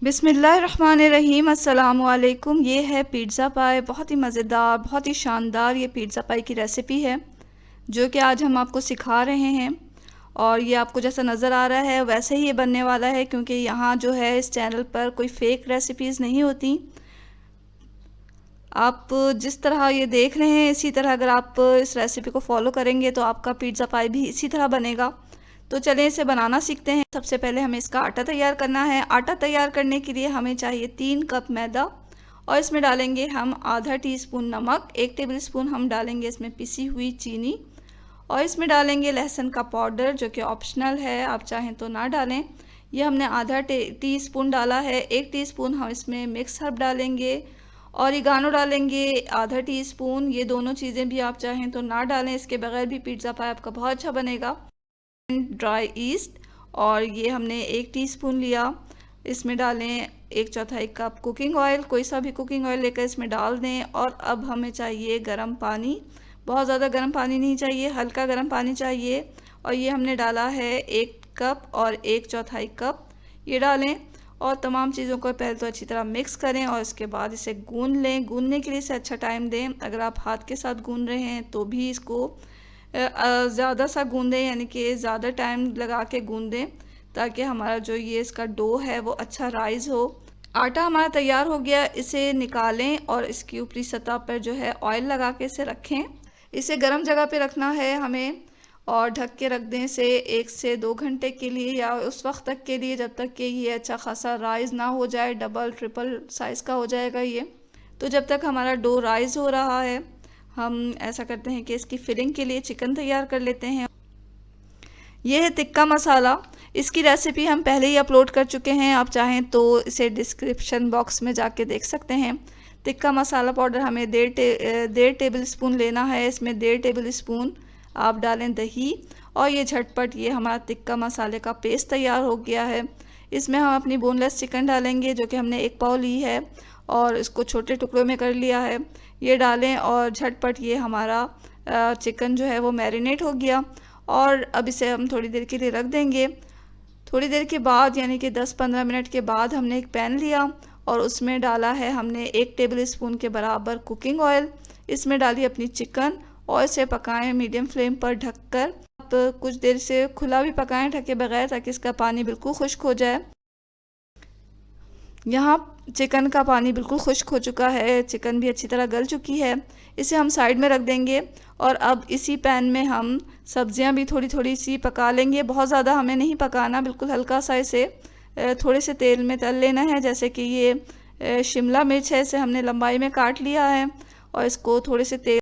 बिस्मिल्लाहिर्रहमानिर्रहीम। अस्सलामुअलैकुम। ये है पिज़्ज़ा पाई। बहुत ही मज़ेदार, बहुत ही शानदार ये पिज़्ज़ा पाई की रेसिपी है जो कि आज हम आपको सिखा रहे हैं। और ये आपको जैसा नज़र आ रहा है वैसे ही ये बनने वाला है, क्योंकि यहाँ जो है इस चैनल पर कोई फ़ेक रेसिपीज़ नहीं होती। आप जिस तरह ये देख रहे हैं इसी तरह अगर आप इस रेसिपी को फॉलो करेंगे तो आपका पिज़्ज़ा पाई भी इसी तरह बनेगा। तो चलें इसे बनाना सीखते हैं। सबसे पहले हमें इसका आटा तैयार करना है। आटा तैयार करने के लिए हमें चाहिए 3 कप मैदा, और इसमें डालेंगे हम आधा टीस्पून नमक, 1 टेबलस्पून हम डालेंगे इसमें पिसी हुई चीनी, और इसमें डालेंगे लहसुन का पाउडर जो कि ऑप्शनल है, आप चाहें तो ना डालें। ये हमने आधा टीस्पून डाला है। 1 टीस्पून हम इसमें मिक्स हर्ब डालेंगे, ऑरिगानो डालेंगे आधा टीस्पून। ये दोनों चीज़ें भी आप चाहें तो ना डालें, इसके बगैर भी पिज़्ज़ा पाई आपका बहुत अच्छा बनेगा। ड्राई ईस्ट, और ये हमने 1 टीस्पून लिया। इसमें डालें 1/4 कप कुकिंग ऑयल, कोई सा भी कुकिंग ऑयल लेकर इसमें डाल दें। और अब हमें चाहिए गर्म पानी। बहुत ज़्यादा गर्म पानी नहीं चाहिए, हल्का गर्म पानी चाहिए। और ये हमने डाला है 1 कप और 1/4 कप ये डालें। और तमाम चीज़ों को पहले तो अच्छी तरह मिक्स करें और इसके बाद इसे गूंद लें। गूंदने के लिए इसे अच्छा टाइम दें। अगर आप हाथ के साथ गूंद रहे हैं तो भी इसको ज़्यादा सा गूंदें, यानी कि ज़्यादा टाइम लगा के गूंदें, ताकि हमारा जो ये इसका डो है वो अच्छा राइज़ हो। आटा हमारा तैयार हो गया, इसे निकालें और इसकी ऊपरी सतह पर जो है ऑयल लगा के इसे रखें। इसे गर्म जगह पे रखना है हमें, और ढक के रख दें इसे 1 से 2 घंटे के लिए, या उस वक्त तक के लिए जब तक कि ये अच्छा खासा राइज़ ना हो जाए। डबल ट्रिपल साइज़ का हो जाएगा ये। तो जब तक हमारा डो राइज़ हो रहा है हम ऐसा करते हैं कि इसकी फिलिंग के लिए चिकन तैयार कर लेते हैं। यह है टिक्का मसाला। इसकी रेसिपी हम पहले ही अपलोड कर चुके हैं, आप चाहें तो इसे डिस्क्रिप्शन बॉक्स में जाके देख सकते हैं। टिक्का मसाला पाउडर हमें 1.5 टेबल स्पून लेना है। इसमें 1.5 टेबल स्पून आप डालें दही, और ये झटपट ये हमारा टिक्का मसाले का पेस्ट तैयार हो गया है। इसमें हम अपनी बोनलेस चिकन डालेंगे जो कि हमने 1 पाव ली है, और इसको छोटे टुकड़ों में कर लिया है। ये डालें और झटपट ये हमारा चिकन जो है वो मैरिनेट हो गया। और अब इसे हम थोड़ी देर के लिए रख देंगे। थोड़ी देर के बाद यानी कि 10-15 मिनट के बाद हमने एक पैन लिया और उसमें डाला है हमने 1 टेबल स्पून के बराबर कुकिंग ऑयल। इसमें डाली अपनी चिकन और इसे पकाएं मीडियम फ्लेम पर ढककर। आप कुछ देर से खुला भी पकाएं ढके बगैर, ताकि इसका पानी बिल्कुल खुश्क हो जाए। यहाँ चिकन का पानी बिल्कुल खुश्क हो चुका है, चिकन भी अच्छी तरह गल चुकी है। इसे हम साइड में रख देंगे, और अब इसी पैन में हम सब्जियां भी थोड़ी थोड़ी सी पका लेंगे। बहुत ज़्यादा हमें नहीं पकाना, बिल्कुल हल्का सा इसे थोड़े से तेल में तल लेना है। जैसे कि ये शिमला मिर्च है, इसे हमने लंबाई में काट लिया है, और इसको थोड़े से तेल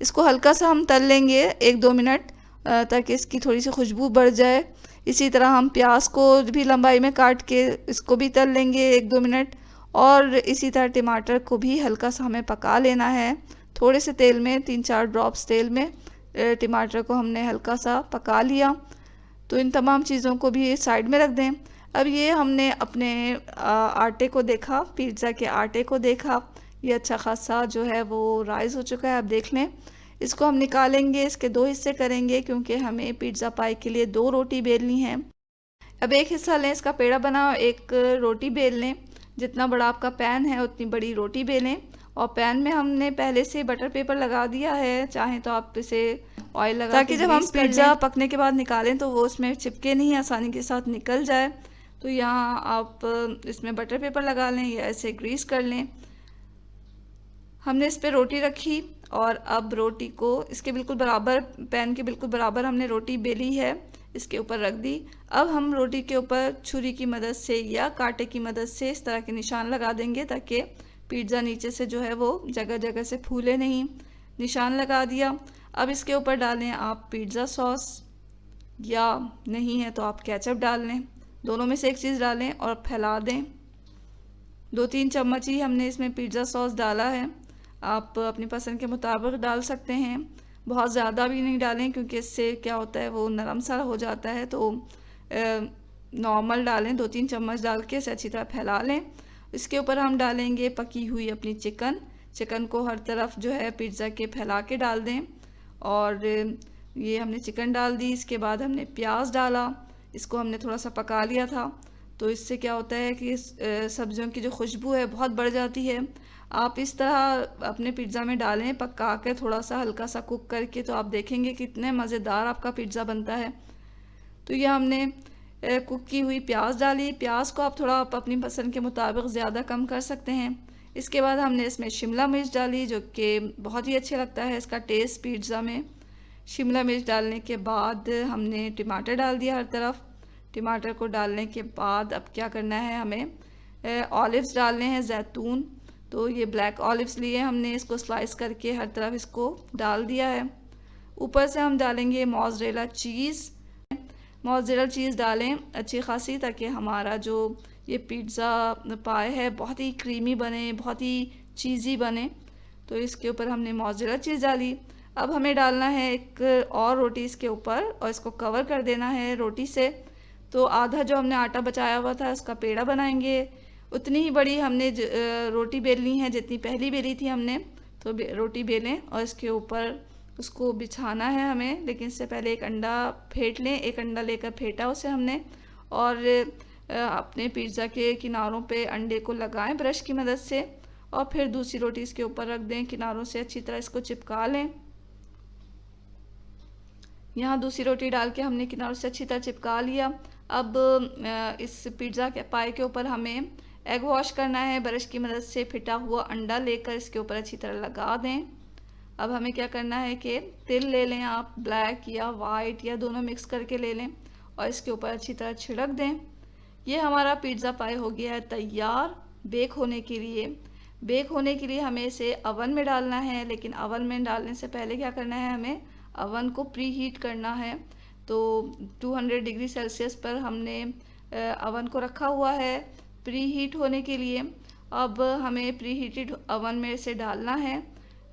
इसको हल्का सा हम तल लेंगे 1-2 मिनट, ताकि इसकी थोड़ी सी खुशबू बढ़ जाए। इसी तरह हम प्याज को भी लंबाई में काट के इसको भी तल लेंगे 1-2 मिनट। और इसी तरह टमाटर को भी हल्का सा हमें पका लेना है थोड़े से तेल में, 3-4 ड्रॉप्स तेल में टमाटर को हमने हल्का सा पका लिया। तो इन तमाम चीज़ों को भी साइड में रख दें। अब ये हमने अपने आटे को देखा, पिज़्ज़ा के आटे को देखा, ये अच्छा खासा जो है वो राइज़ हो चुका है। आप देख लें। इसको हम निकालेंगे, इसके 2 हिस्से करेंगे, क्योंकि हमें पिज़्ज़ा पाई के लिए 2 रोटी बेलनी है। अब एक हिस्सा लें, इसका पेड़ा बनाओ, एक रोटी बेल लें। जितना बड़ा आपका पैन है उतनी बड़ी रोटी बेलें। और पैन में हमने पहले से बटर पेपर लगा दिया है, चाहें तो आप इसे ऑयल लगा ताकि जब हम पिज़्ज़ा पकने के बाद निकालें तो वो उसमें चिपके नहीं, आसानी के साथ निकल जाए। तो यहाँ आप इसमें बटर पेपर लगा लें या ऐसे ग्रीस कर लें। हमने इस पर रोटी रखी, और अब रोटी को इसके बिल्कुल बराबर, पैन के बिल्कुल बराबर हमने रोटी बेली है, इसके ऊपर रख दी। अब हम रोटी के ऊपर छुरी की मदद से या कांटे की मदद से इस तरह के निशान लगा देंगे, ताकि पिज़्ज़ा नीचे से जो है वो जगह जगह से फूले नहीं। निशान लगा दिया। अब इसके ऊपर डालें आप पिज़्ज़ा सॉस, या नहीं है तो आप केचप डाल लें, दोनों में से एक चीज़ डालें और फैला दें। 2-3 चम्मच ही हमने इसमें पिज़्ज़ा सॉस डाला है, आप अपनी पसंद के मुताबिक डाल सकते हैं। बहुत ज़्यादा भी नहीं डालें, क्योंकि इससे क्या होता है वो नरम सा हो जाता है। तो नॉर्मल डालें, 2-3 चम्मच डाल के इसे अच्छी तरह फैला लें। इसके ऊपर हम डालेंगे पकी हुई अपनी चिकन को हर तरफ जो है पिज़्ज़ा के फैला के डाल दें। और ये हमने चिकन डाल दी। इसके बाद हमने प्याज डाला, इसको हमने थोड़ा सा पका लिया था। तो इससे क्या होता है कि सब्जियों की जो खुशबू है बहुत बढ़ जाती है। आप इस तरह अपने पिज़्ज़ा में डालें, पका के थोड़ा सा हल्का सा कुक करके, तो आप देखेंगे कितने मज़ेदार आपका पिज़्ज़ा बनता है। तो ये हमने कुक की हुई प्याज डाली। प्याज को आप थोड़ा अपनी पसंद के मुताबिक ज़्यादा कम कर सकते हैं। इसके बाद हमने इसमें शिमला मिर्च डाली, जो कि बहुत ही अच्छा लगता है इसका टेस्ट पिज़्ज़ा में। शिमला मिर्च डालने के बाद हमने टमाटर डाल दिया हर तरफ। टमाटर को डालने के बाद अब क्या करना है, हमें ऑलिव्स डालने हैं, जैतून। तो ये ब्लैक ऑलिव्स लिए हमने, इसको स्लाइस करके हर तरफ इसको डाल दिया है। ऊपर से हम डालेंगे मोज़रेला चीज़। मोज़रेला चीज़ डालें अच्छी खासी, ताकि हमारा जो ये पिज़्ज़ा पाए है बहुत ही क्रीमी बने, बहुत ही चीज़ी बने। तो इसके ऊपर हमने मोज़रेला चीज़ डाली। अब हमें डालना है एक और रोटी इसके ऊपर, और इसको कवर कर देना है रोटी से। तो आधा जो हमने आटा बचाया हुआ था उसका पेड़ा बनाएंगे। उतनी ही बड़ी हमने रोटी बेलनी है जितनी पहली बेली थी हमने। तो रोटी बेलें और इसके ऊपर उसको बिछाना है हमें, लेकिन इससे पहले एक अंडा फेंट लें। एक अंडा लेकर फेंटा उसे हमने, और अपने पिज़्ज़ा के किनारों पे अंडे को लगाएं ब्रश की मदद से, और फिर दूसरी रोटी इसके ऊपर रख दें, किनारों से अच्छी तरह इसको चिपका लें। यहाँ दूसरी रोटी डाल के हमने किनारों से अच्छी तरह चिपका लिया। अब इस पिज़्ज़ा के पाए के ऊपर हमें एग वॉश करना है। ब्रश की मदद से फिटा हुआ अंडा लेकर इसके ऊपर अच्छी तरह लगा दें। अब हमें क्या करना है कि तिल ले लें, आप ब्लैक या वाइट या दोनों मिक्स करके ले लें, और इसके ऊपर अच्छी तरह छिड़क दें। ये हमारा पिज़्ज़ा पाई हो गया है तैयार बेक होने के लिए। बेक होने के लिए हमें इसे अवन में डालना है, लेकिन अवन में डालने से पहले क्या करना है, हमें अवन को प्री हीट करना है। तो 200 डिग्री सेल्सियस पर हमने अवन को रखा हुआ है प्री हीट होने के लिए। अब हमें प्री हीटेड अवन में इसे डालना है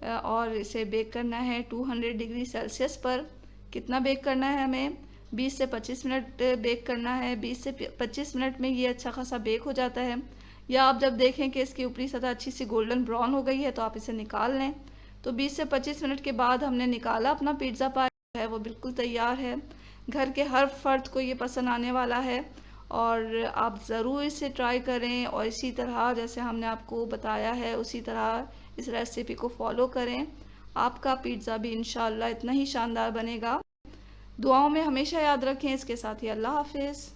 और इसे बेक करना है 200 डिग्री सेल्सियस पर। कितना बेक करना है, हमें 20 से 25 मिनट बेक करना है। 20 से 25 मिनट में ये अच्छा खासा बेक हो जाता है। या आप जब देखें कि इसकी ऊपरी सतह अच्छी सी गोल्डन ब्राउन हो गई है, तो आप इसे निकाल लें। तो 20 से 25 मिनट के बाद हमने निकाला, अपना पिज़्ज़ा पाई है वो बिल्कुल तैयार है। घर के हर फर्द को ये पसंद आने वाला है, और आप ज़रूर इसे ट्राई करें, और इसी तरह जैसे हमने आपको बताया है उसी तरह इस रेसिपी को फॉलो करें। आपका पिज़्ज़ा भी इंशाल्लाह इतना ही शानदार बनेगा। दुआओं में हमेशा याद रखें। इसके साथ ही अल्लाह हाफिज़।